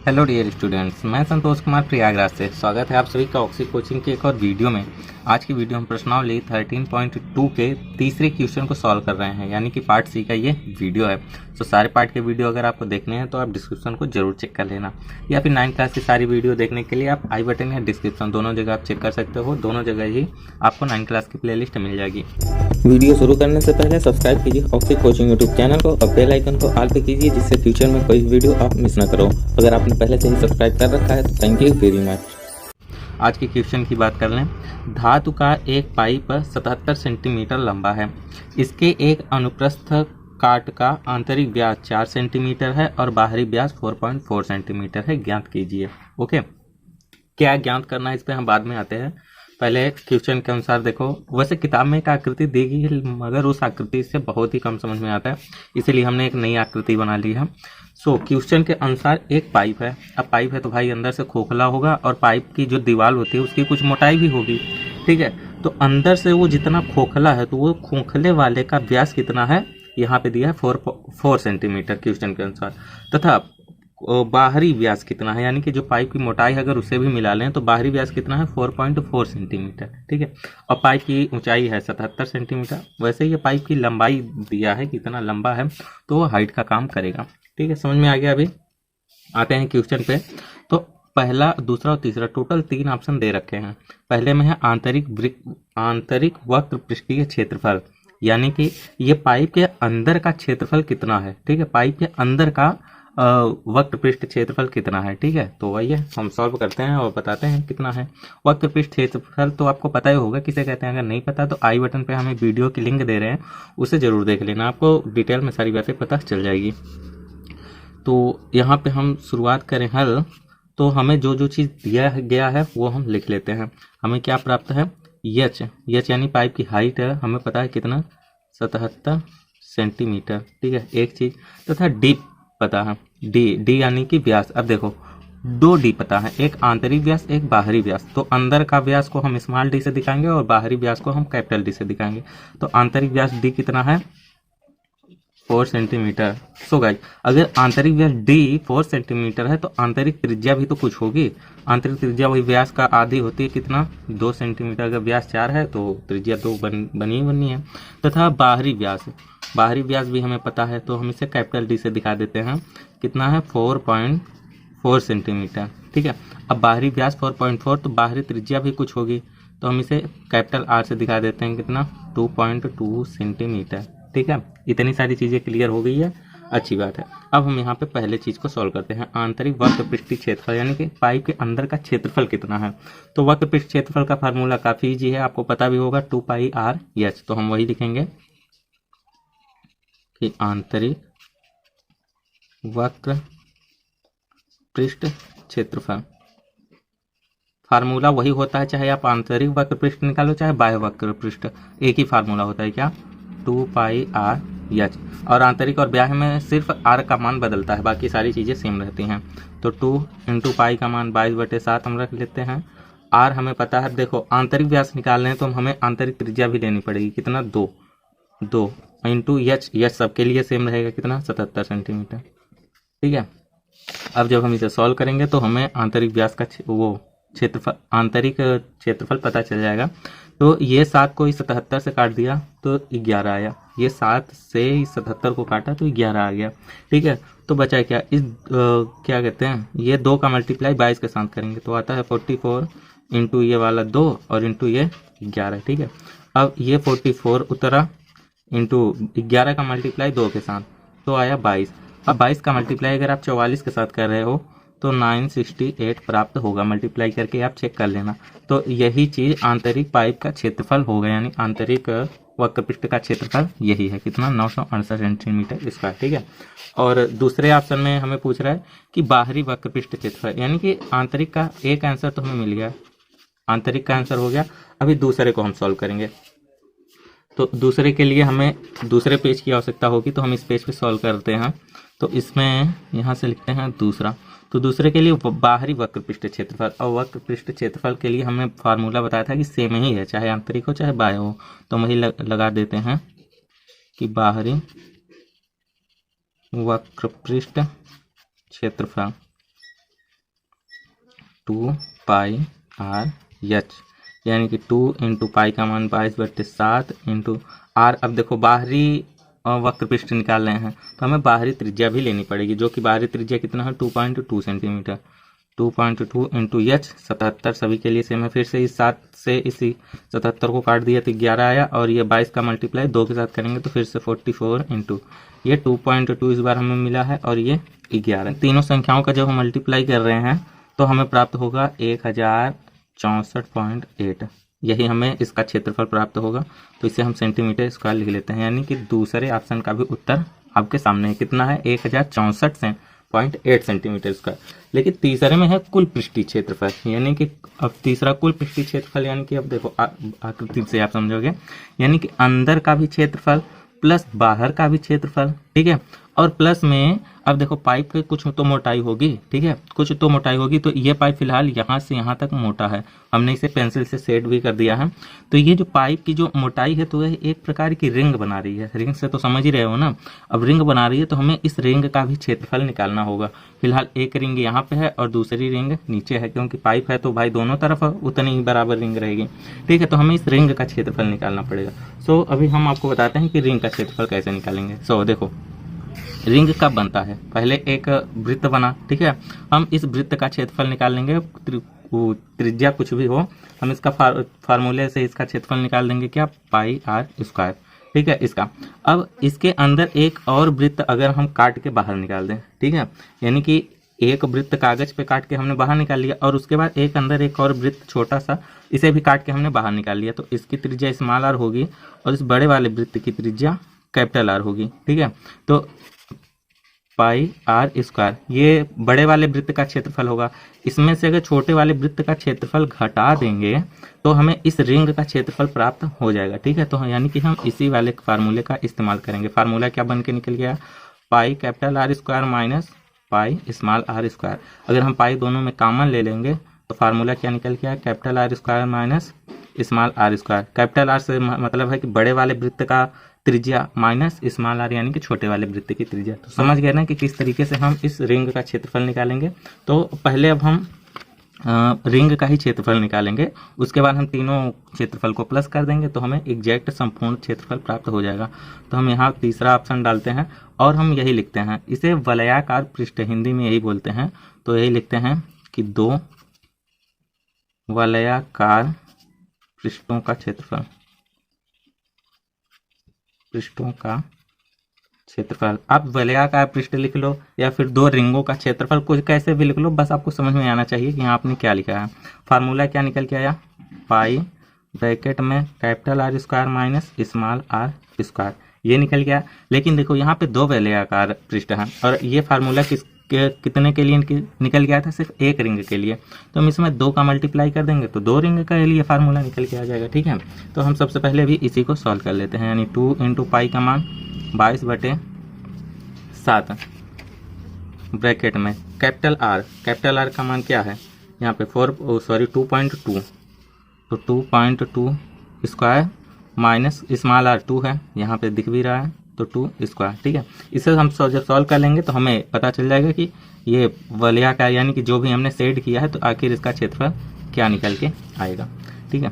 Hello dear students, मैं संतोष कुमार प्रयागराज से स्वागत है आप सभी का ऑक्सी कोचिंग के एक और वीडियो में। आज की वीडियो हम प्रश्नावली 13.2 के तीसरे क्वेश्चन को सॉल्व कर रहे हैं, यानी कि पार्ट सी का ये वीडियो है। तो सारे पार्ट के वीडियो अगर आपको देखने हैं तो आप डिस्क्रिप्शन को जरूर चेक कर लेना, या फिर 9th क्लास की सारी वीडियो देखने के लिए आप आई बटन या डिस्क्रिप्शन दोनों जगह आप चेक कर सकते हो। दोनों जगह ही आपको 9th क्लास की प्लेलिस्ट मिल जाएगी। वीडियो शुरू करने से पहले सब्सक्राइब कीजिए ऑक्सी कोचिंग यूट्यूब चैनल को और बेल आइकन को ऑल पे कीजिए, जिससे फ्यूचर में कोई वीडियो आप मिस ना करो। अगर आपने पहले से ही सब्सक्राइब कर रखा है तो थैंक यू वेरी मच। आज के क्वेश्चन की बात कर लें। धातु का एक पाइप 77 सेंटीमीटर लंबा है। इसके एक अनुप्रस्थ काट का आंतरिक व्यास 4 सेंटीमीटर है और बाहरी व्यास 4.4 सेंटीमीटर है। ज्ञात कीजिए। ओके, क्या ज्ञात करना है इस पर हम बाद में आते हैं। पहले क्वेश्चन के अनुसार देखो, वैसे किताब में एक आकृति दी गई है मगर उस आकृति से बहुत ही कम समझ में आता है, इसीलिए हमने एक नई आकृति बना ली है। क्वेश्चन के अनुसार एक पाइप है। अब पाइप है तो भाई अंदर से खोखला होगा और पाइप की जो दीवार होती है उसकी कुछ मोटाई भी होगी, ठीक है। तो अंदर से वो जितना खोखला है तो वो खोखले वाले का व्यास कितना है, यहाँ पे दिया है 4 सेंटीमीटर क्वेश्चन के अनुसार, तथा बाहरी व्यास कितना है, यानी कि जो पाइप की मोटाई है अगर उसे भी मिला लें तो बाहरी व्यास कितना है 4.4 सेंटीमीटर, ठीक है। और पाइप की ऊंचाई है 77 सेंटीमीटर। वैसे ये पाइप की लंबाई दिया है कितना लंबा है, तो वो हाइट का काम करेगा, ठीक है। समझ में आ गया। अभी आते हैं क्वेश्चन पे। तो पहला, दूसरा और तीसरा टोटल 3 ऑप्शन दे रखे हैं। पहले में है आंतरिक वक्र पृष्ठीय क्षेत्रफल, यानी कि ये पाइप के अंदर का क्षेत्रफल कितना है, ठीक है। पाइप के अंदर का वक्र पृष्ठ क्षेत्रफल कितना है, ठीक है। तो वही है, हम सॉल्व करते हैं और बताते हैं कितना है। वक्र पृष्ठ क्षेत्रफल तो आपको पता ही होगा किसे कहते हैं। अगर नहीं पता तो आई बटन पे हमें वीडियो की लिंक दे रहे हैं, उसे जरूर देख लेना, आपको डिटेल में सारी बातें पता चल जाएगी। तो यहाँ पे हम शुरुआत करें हल। तो हमें जो जो चीज़ दिया गया है वो हम लिख लेते हैं। हमें क्या प्राप्त है, एच यानी पाइप की हाइट है, हमें पता है कितना 77 सेंटीमीटर, ठीक है, एक चीज़। तथा डी पता है, डी यानी कि व्यास। अब देखो 2 डी पता है, एक आंतरिक व्यास एक बाहरी व्यास। तो अंदर का व्यास को हम स्मॉल डी से दिखाएंगे और बाहरी व्यास को हम कैपिटल डी से दिखाएंगे। तो आंतरिक व्यास डी कितना है 4 सेंटीमीटर। सो गाइस, अगर आंतरिक व्यास डी 4 सेंटीमीटर है तो आंतरिक त्रिज्या भी तो कुछ होगी। आंतरिक त्रिज्या वही व्यास का आधी होती है, कितना 2 सेंटीमीटर। अगर व्यास 4 है तो त्रिज्या 2 बनी है। तथा बाहरी व्यास भी हमें पता है, तो हम इसे कैपिटल डी से दिखा देते हैं। कितना है 4.4 सेंटीमीटर, ठीक है। अब बाहरी व्यास 4.4 तो बाहरी त्रिज्या भी कुछ होगी, तो हम इसे कैपिटल आर से दिखा देते हैं। कितना 2.2 सेंटीमीटर, ठीक है। इतनी सारी चीज़ें क्लियर हो गई है, अच्छी बात है। अब हम यहाँ पे पहले चीज़ को सॉल्व करते हैं। आंतरिक वक्र पृष्ठीय क्षेत्रफल, यानी कि पाइप के अंदर का क्षेत्रफल कितना है। तो वक्र पृष्ठ क्षेत्रफल का फार्मूला काफ़ी ईजी है, आपको पता भी होगा 2πr/h। तो हम वही लिखेंगे कि आंतरिक वक्र पृष्ठ क्षेत्रफल, फार्मूला वही होता है, चाहे आप आंतरिक वक्र पृष्ठ निकालो चाहे बाह्य वक्र पृष्ठ, एक ही फार्मूला होता है। क्या 2πr/h। और आंतरिक और बाह्य में सिर्फ r का मान बदलता है, बाकी सारी चीज़ें सेम रहती हैं। तो 2 × पाई का मान 22/7 हम रख लेते हैं। r हमें पता है, देखो आंतरिक व्यास निकालने हैं तो हमें आंतरिक त्रिज्या भी लेनी पड़ेगी। कितना 2 इंटू एच सबके लिए सेम रहेगा, कितना 77 सेंटीमीटर, ठीक है। अब जब हम इसे सॉल्व करेंगे तो हमें आंतरिक व्यास का क्षेत्रफल, आंतरिक क्षेत्रफल पता चल जाएगा। तो ये 7 को 77 से काट दिया तो 11 आया। ये 7 से 77 को काटा तो 11 आ गया, ठीक है। तो बचा क्या, क्या कहते हैं, ये 2 का मल्टीप्लाई 22 के साथ करेंगे तो आता है 44 इंटू ये वाला 2 और इंटू ये 11, ठीक है। अब ये 44 उतरा इंटू 11 का मल्टीप्लाई 2 के साथ तो आया 22। अब 22 का मल्टीप्लाई अगर आप 44 के साथ कर रहे हो तो 968 प्राप्त होगा। मल्टीप्लाई करके आप चेक कर लेना। तो यही चीज़ आंतरिक पाइप का क्षेत्रफल होगा, यानी आंतरिक वक्र पृष्ठ का क्षेत्रफल यही है, कितना 968 सेंटीमीटर स्क्वायर, ठीक है। और दूसरे ऑप्शन में हमें पूछ रहा है कि बाहरी वक्र पृष्ठ क्षेत्रफल, यानी कि आंतरिक का एक आंसर तो हमें मिल गया, आंतरिक का आंसर हो गया। अभी दूसरे को हम सॉल्व करेंगे। तो दूसरे के लिए हमें दूसरे पेज की आवश्यकता होगी, तो हम इस पेज पे सॉल्व करते हैं। तो इसमें यहाँ से लिखते हैं दूसरा। तो दूसरे के लिए बाहरी वक्र पृष्ठ क्षेत्रफल, और वक्र पृष्ठ क्षेत्रफल के लिए हमें फार्मूला बताया था कि सेम ही है, चाहे आंतरिक हो चाहे बाह्य हो। तो वही लगा देते हैं कि बाहरी वक्र पृष्ठ क्षेत्रफल 2 पाई आर एच, यानी कि 2 इंटू पाई का मान 22/7 इंटू आर। अब देखो बाहरी वक्र पृष्ठ निकाल रहे हैं तो हमें बाहरी त्रिज्या भी लेनी पड़ेगी, जो कि बाहरी त्रिज्या कितना है 2.2 सेंटीमीटर। 2.2 इंटू एच 77 सभी के लिए सेम है। फिर से इस 7 से इसी 77 को काट दिया तो 11 आया, और ये 22 का मल्टीप्लाई 2 के साथ करेंगे तो फिर से 44 इंटू ये 2.2 इस बार हमें मिला है, और ये 11। तीनों संख्याओं का जब हम मल्टीप्लाई कर रहे हैं तो हमें प्राप्त होगा 1064.8। यही हमें इसका क्षेत्रफल प्राप्त होगा, तो इसे हम सेंटीमीटर स्क्वायर लिख लेते हैं। यानी कि दूसरे ऑप्शन का भी उत्तर आपके सामने है। कितना है 1064.8 सेंटीमीटर स्क्वायर। लेकिन तीसरे में है कुल पृष्ठीय क्षेत्रफल, यानी कि अब तीसरा कुल पृष्ठीय क्षेत्रफल, यानी कि अब देखो आकृति से आप समझोगे, यानी कि अंदर का भी क्षेत्रफल प्लस बाहर का भी क्षेत्रफल, ठीक है। और प्लस में अब देखो पाइप की कुछ तो मोटाई होगी, ठीक है, कुछ तो मोटाई होगी। तो ये पाइप फिलहाल यहाँ से यहाँ तक मोटा है, हमने इसे पेंसिल से शेड भी कर दिया है। तो ये जो पाइप की जो मोटाई है तो यह एक प्रकार की रिंग बना रही है। रिंग से तो समझ ही रहे हो ना, अब रिंग बना रही है तो हमें इस रिंग का भी क्षेत्रफल निकालना होगा। फिलहाल एक रिंग यहाँ पे है और दूसरी रिंग नीचे है, क्योंकि पाइप है तो भाई दोनों तरफ उतनी ही बराबर रिंग रहेगी, ठीक है। तो हमें इस रिंग का क्षेत्रफल निकालना पड़ेगा। सो अभी हम आपको बताते हैं कि रिंग का क्षेत्रफल कैसे निकालेंगे। सो देखो रिंग कब बनता है, पहले एक वृत्त बना, ठीक है। हम इस वृत्त का क्षेत्रफल निकालेंगे, त्रिज्या कुछ भी हो, हम इसका फार्मूले से इसका क्षेत्रफल निकाल देंगे, क्या, पाई आर स्क्वायर, ठीक है। इसका अब इसके अंदर एक और वृत्त अगर हम काट के बाहर निकाल दें, ठीक है, यानी कि एक वृत्त कागज पे काट के हमने बाहर निकाल लिया, और उसके बाद एक अंदर एक और वृत्त छोटा सा, इसे भी काट के हमने बाहर निकाल लिया, तो इसकी त्रिज्या स्मॉल आर होगी और इस बड़े वाले वृत्त की त्रिज्या कैपिटल आर होगी, ठीक है। तो पाई आर स्क्वायर ये बड़े वाले वृत्त का क्षेत्रफल होगा। इसमें से अगर छोटे वाले वृत्त का क्षेत्रफल घटा देंगे तो हमें इस रिंग का क्षेत्रफल प्राप्त हो जाएगा, ठीक है। तो यानी कि हम इसी वाले फार्मूले का इस्तेमाल करेंगे। फार्मूला क्या बन के निकल गया, pi capital R square minus pi small r square. अगर हम पाई दोनों में कॉमन ले लेंगे तो फार्मूला क्या निकल गया, capital R square minus small r square. Capital R से मतलब है कि बड़े वाले वृत्त का त्रिज्या माइनस स्मॉल आर यानी कि छोटे वाले वृत्त की त्रिज्या। तो समझ गए ना कि किस तरीके से हम इस रिंग का क्षेत्रफल निकालेंगे। तो पहले अब हम रिंग का ही क्षेत्रफल निकालेंगे, उसके बाद हम तीनों क्षेत्रफल को प्लस कर देंगे तो हमें एग्जैक्ट संपूर्ण क्षेत्रफल प्राप्त हो जाएगा। तो हम यहाँ तीसरा ऑप्शन डालते हैं और हम यही लिखते हैं, इसे वलयाकार पृष्ठ हिंदी में यही बोलते हैं। तो यही लिखते हैं कि 2 वलयाकार पृष्ठों का क्षेत्रफल, पृष्ठों का क्षेत्रफल। आप वलयाकार पृष्ठ लिख लो या फिर 2 रिंगों का क्षेत्रफल, कुछ कैसे भी लिख लो, बस आपको समझ में आना चाहिए कि यहाँ आपने क्या लिखा है। फार्मूला क्या निकल के आया, पाई ब्रैकेट में capital R square minus small r square, ये निकल गया। लेकिन देखो यहाँ पे 2 वलयाकार पृष्ठ हैं और ये फार्मूला कितने के लिए निकल गया था, सिर्फ एक रिंग के लिए। तो हम इसमें 2 का मल्टीप्लाई कर देंगे तो 2 रिंग के लिए फार्मूला निकल के आ जाएगा, ठीक है। तो हम सबसे पहले भी इसी को सॉल्व कर लेते हैं, यानी 2 इंटू पाई का मान 22/7 ब्रैकेट में कैपिटल आर का मान क्या है यहाँ पे 2.2, तो 2.2 स्क्वायर माइनस स्मॉल आर 2 है, यहाँ पे दिख भी रहा है, तो 2 स्क्वायर, ठीक है। इसे हम जब सॉल्व कर लेंगे तो हमें पता चल जाएगा कि ये वलयाकार यानी कि जो भी हमने सेट किया है तो आखिर इसका क्षेत्रफल क्या निकल के आएगा, ठीक है।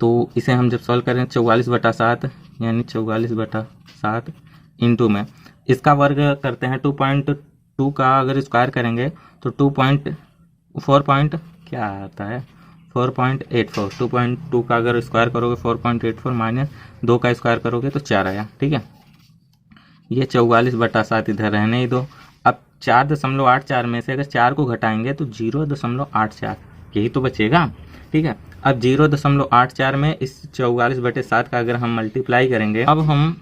तो इसे हम जब सॉल्व करें 44/7 यानी 44/7 इंटू में इसका वर्ग करते हैं 2.2 का अगर स्क्वायर करेंगे तो 2.4 क्या आता है 4.84। 2.2 का अगर स्क्वायर करोगे 4.84 माइनस 2 का स्क्वायर करोगे तो 4 आया, ठीक है। ये 44/7 इधर रहने ही दो। अब 4.84 में से अगर 4 को घटाएंगे तो 0.84 यही तो बचेगा, ठीक है। अब 0.84 में इस 44/7 का अगर हम मल्टीप्लाई करेंगे, अब हम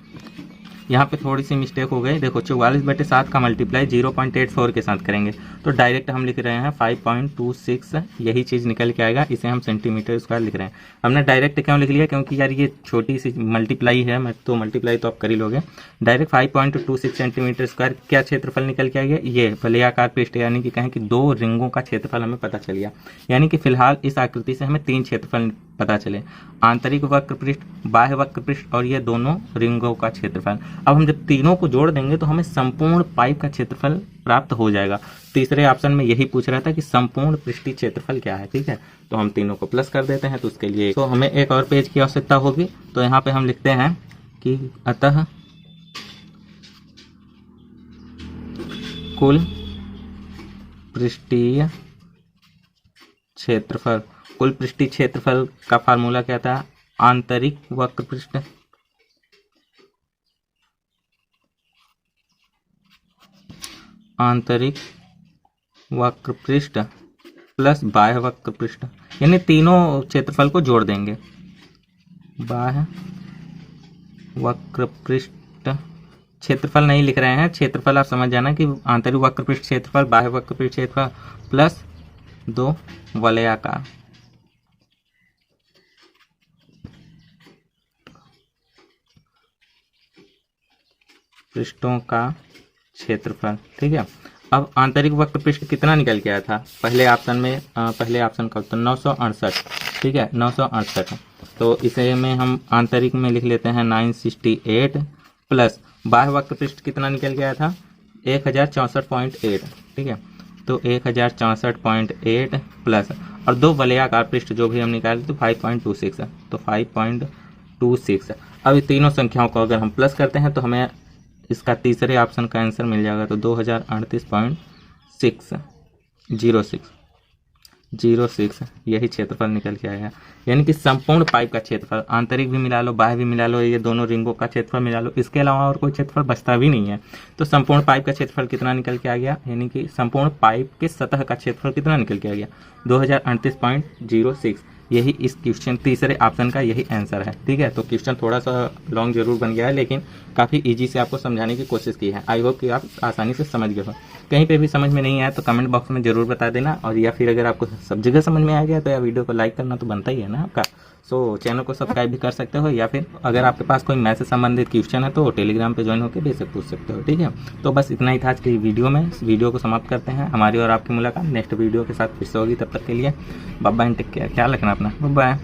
यहाँ पे थोड़ी सी मिस्टेक हो गई। देखो 44/7 का मल्टीप्लाई 0.84 के साथ करेंगे तो डायरेक्ट हम लिख रहे हैं 5.26, यही चीज़ निकल के आएगा। इसे हम सेंटीमीटर स्क्वायर लिख रहे हैं। हमने डायरेक्ट क्यों लिख लिया, क्योंकि यार ये छोटी सी मल्टीप्लाई है, तो मल्टीप्लाई तो आप कर ही लोगे। डायरेक्ट 5.26 सेंटीमीटर स्क्वायर क्या क्षेत्रफल निकल के आएगा, ये वलयाकार पृष्ठ, यानी कि कहें कि 2 रिंगों का क्षेत्रफल हमें पता चल गया। यानी कि फिलहाल इस आकृति से हमें 3 क्षेत्रफल पता चले, आंतरिक वक्र पृष्ठ, बाह्य वक्र पृष्ठ और ये दोनों रिंगों का क्षेत्रफल। अब हम जब तीनों को जोड़ देंगे तो हमें संपूर्ण पाइप का क्षेत्रफल प्राप्त हो जाएगा। तीसरे ऑप्शन में यही पूछ रहा था कि संपूर्ण पृष्ठीय क्षेत्रफल क्या है। ठीक है, तो हम तीनों को प्लस कर देते हैं। तो उसके लिए तो हमें एक और पेज की आवश्यकता होगी। तो यहाँ पे हम लिखते हैं कि अतः कुल पृष्ठीय क्षेत्रफल, कुल पृष्ठीय क्षेत्रफल का फार्मूला क्या था? आंतरिक वक्र पृष्ठ प्लस बाह्य वक्र पृष्ठ, यानी तीनों क्षेत्रफल को जोड़ देंगे। बाह्य वक्र पृष्ठ क्षेत्रफल नहीं लिख रहे हैं, क्षेत्रफल आप समझ जाना कि आंतरिक वक्र पृष्ठ क्षेत्रफल, बाह्य वक्र पृष्ठ क्षेत्रफल प्लस 2 वलयाकार पृष्ठों का क्षेत्रफल। ठीक है, अब आंतरिक वक्र पृष्ठ कितना निकल के आया था? पहले ऑप्शन का उत्तर 968। ठीक है, 968। तो इसे में हम आंतरिक में लिख लेते हैं 968 प्लस बाह्य वक्र पृष्ठ कितना निकल के आया था? 1064.8। ठीक है, तो 1064.8 प्लस और 2 वलयाकार पृष्ठ जो भी हम निकाले तो 5.26, तो 5.26। अब ये तीनों संख्याओं को अगर हम प्लस करते हैं तो हमें इसका तीसरे ऑप्शन का आंसर मिल जाएगा। तो 2038.606 यही क्षेत्रफल निकल के आएगा। यानी कि संपूर्ण पाइप का क्षेत्रफल, आंतरिक भी मिला लो, बाह्य भी मिला लो, ये दोनों रिंगों का क्षेत्रफल मिला लो, इसके अलावा और कोई क्षेत्रफल बचता भी नहीं है। तो संपूर्ण पाइप का क्षेत्रफल कितना निकल के आ गया? यानी कि संपूर्ण पाइप के सतह का क्षेत्रफल कितना निकल के आ गया? 2038.06। यही इस क्वेश्चन तीसरे ऑप्शन का यही आंसर है। ठीक है, तो क्वेश्चन थोड़ा सा लॉन्ग जरूर बन गया है, लेकिन काफ़ी इजी से आपको समझाने की कोशिश की है। आई होप कि आप आसानी से समझ गए हो। कहीं पे भी समझ में नहीं आया तो कमेंट बॉक्स में ज़रूर बता देना, और या फिर अगर आपको सब जगह समझ में आ गया तो या वीडियो को लाइक करना तो बनता ही है ना आपका। सो चैनल को सब्सक्राइब भी कर सकते हो, या फिर अगर आपके पास कोई मैथ से संबंधित क्वेश्चन है तो टेलीग्राम पे ज्वाइन होकर बेशक पूछ सकते हो। ठीक है, तो बस इतना ही था आज की वीडियो में। इस वीडियो को समाप्त करते हैं। हमारी और आपकी मुलाकात नेक्स्ट वीडियो के साथ फिर से होगी। तब तक के लिए बाय बाय, टेक केयर, ख्याल रखना अपना, बाय बाय।